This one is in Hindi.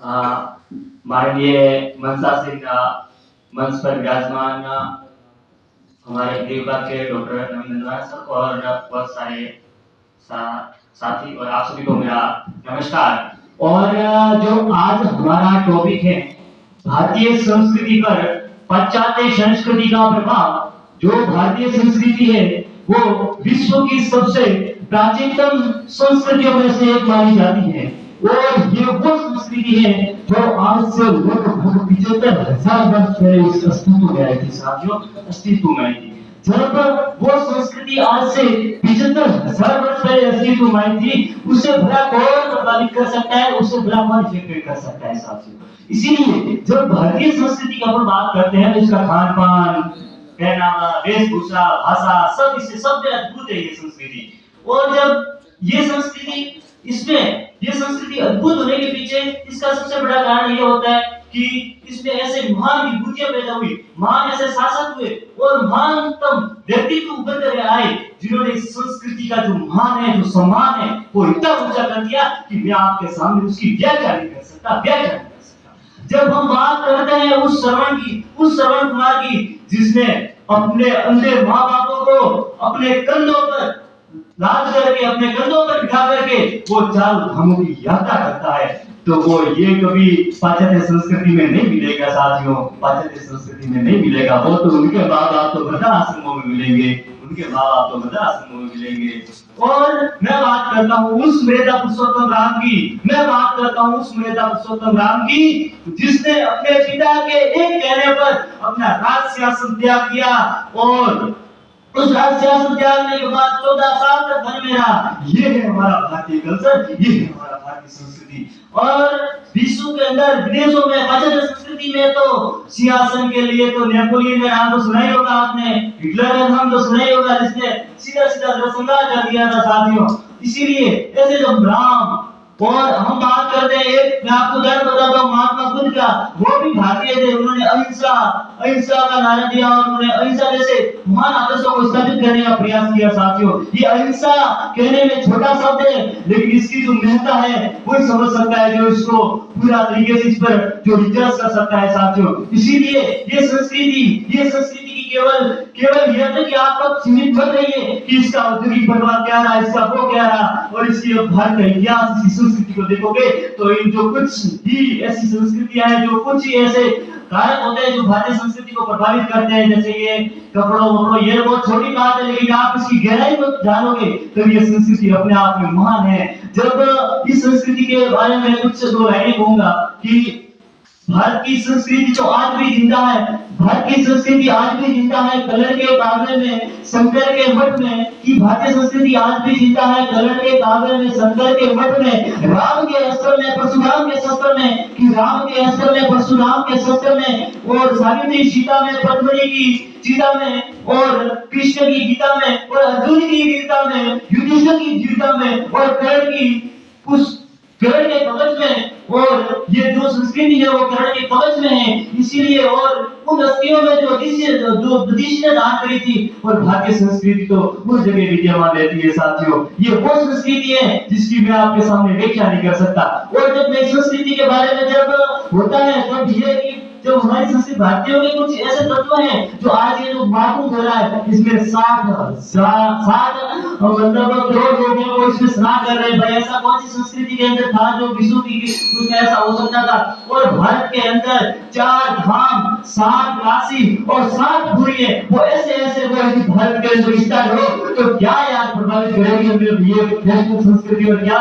माननीय मनसा सिंह मंच पर विराजमान हमारे गृह विभाग के डॉक्टर नवीन सर और बहुत सारे साथी और आप सभी को मेरा नमस्कार। और जो आज हमारा टॉपिक है भारतीय संस्कृति पर पाश्चात्य संस्कृति का प्रभाव। जो भारतीय संस्कृति है वो विश्व की सबसे प्राचीनतम संस्कृतियों में से एक मानी जाती है और ये वो संस्कृति है जो आज से लगभग 75,000 वर्ष पहले इस अस्तित्व में आई थी। साथियों, अस्तित्व में आई थी। जब वो संस्कृति आज से 75,000 वर्ष पहले अस्तित्व में आई थी, उसे भला कौन प्रभावित कर सकता है, उसे भला कौन इफेक्ट कर सकता है साथियों। इसीलिए जब भारतीय संस्कृति की अपन बात करते हैं तो इसका खान पान, पहनावा, वेशभूषा, भाषा सब इससे सब अद्भुत है ये संस्कृति। और जब ये संस्कृति ये संस्कृति अद्भुत होने के पीछे इसका सबसे बड़ा कारण ये होता है कि इसमें ऐसे महान विभूतियां पैदा हुई, महान ऐसे शासक हुए और महानतम व्यक्तित्व उभर कर आए जिन्होंने इस संस्कृति का जो महान है, जो सम्मान है, वो इतना ऊंचा कर दिया कि मैं आपके सामने उसकी व्याख्या नहीं कर सकता। जब हम बात करते हैं उस श्रवण कुमार की, जिसने अपने अंधे माँ बापों को अपने कंधों पर लाद करके, अपने कंधों पर बिठा करके वो चारों धामों की यात्रा करता है, तो वो ये कभी पाश्चात्य संस्कृति में नहीं मिलेगा साथियों। पाश्चात्य संस्कृति में नहीं मिलेगा। वो तो उनके माँ बाप तो वृद्धाश्रमों में मिलेंगे, और मैं बात करता हूँ उस मर्यादा पुरुषोत्तम राम की, जिसने अपने पिता के एक कहने पर अपना राज सिंहासन त्याग किया और उस राज सिंहासन त्यागने के बाद 14 साल तक घर में रहा। ये है हमारा भारतीय कल्चर, ये है हमारा भारतीय संस्कृति। और विश्व के अंदर विदेशों में पाश्चात्य संस्कृति में तो सिंहासन के लिए तो नेपोलियन का नाम तो सुना ही होगा आपने, हिटलर का नाम तो सुना ही होगा, जिसने सीधा सीधा नरसंहार कर दिया था साथियों। इसीलिए ऐसे जब राम और हम बात करते हैं, एक मैं आपको उदाहरण बताता हूँ महात्मा बुद्ध का, वो भी भारतीय थे। उन्होंने अहिंसा का नारा दिया और उन्होंने अहिंसा जैसे महान आदर्शों को स्थापित करने का प्रयास किया साथियों। ये अहिंसा कहने में छोटा शब्द है, लेकिन इसकी जो महत्ता है वही समझ सकता है जो इसको पूरा तरीके से इस पर जो रिसर्च कर सकता है साथियों। इसीलिए ये संस्कृति की केवल यह तक कि आप तक सीमित मत रहिए कि इसका औद्योगिक प्रभाव क्या रहा, इसका वो क्या रहा, और इसकी भारत का इतिहास, इसी संस्कृति को देखोगे तो इन जो कुछ ही ऐसी संस्कृतियां हैं, जो कुछ ही ऐसे कारक होते हैं जो भारतीय संस्कृति को प्रभावित करते हैं, जैसे ये कपड़ों, ये बहुत छोटी बात है, लेकिन आप इसकी गहराई को जानोगे तो ये संस्कृति अपने आप में महान है। जब इस संस्कृति के बारे में कुछ दो लाइनें कहूंगा कि भारत की संस्कृति तो आज भी जिंदा है, कलर के कागज में, शंकर के मठ में, कि भारतीय संस्कृति आज भी जिंदा है कलर के कागज में, शंकर के मठ में, राम के अस्त्र में, परशुराम के शस्त्र में, कि राम के अस्त्र में, परशुराम के शस्त्र में, और सावित्री सीता में, पद्मिनी की सीता में, और कृष्ण की गीता में, और अर्जुन की गीता में, युधिष्ठिर की गीता में, और कर्ण की उस कर्ण के कवच में, और ये जो संस्कृति है वो कर्ण के कवच में है। इसीलिए और उन हस्तियों में जो दधीचि ने दान करी थी, और भारतीय संस्कृति तो उस जगह विद्यमान रहती है साथियों। ये वो संस्कृति है जिसकी मैं आपके सामने व्याख्या नहीं कर सकता। और जब मैं संस्कृति के बारे में जब होता है तब ये कि जो हमारी संस्कृति भारतीयों के कुछ ऐसे तत्व हैं जो आज ये जो मालूम हो रहा है, इसमें 60 मतलब करोड़ लोग हैं वो इसमें स्नान कर रहे हैं। भाई ऐसा कौन सी संस्कृति के अंदर था जो विश्व की उसमें ऐसा हो सकता था। और भारत के अंदर 4 धाम, 7 काशी और 7 भूरी है, वो ऐसे वो भारत के अंदर स्टार्ट हो तो क्या यार प्रभावित करेगी ये संस्कृति और क्या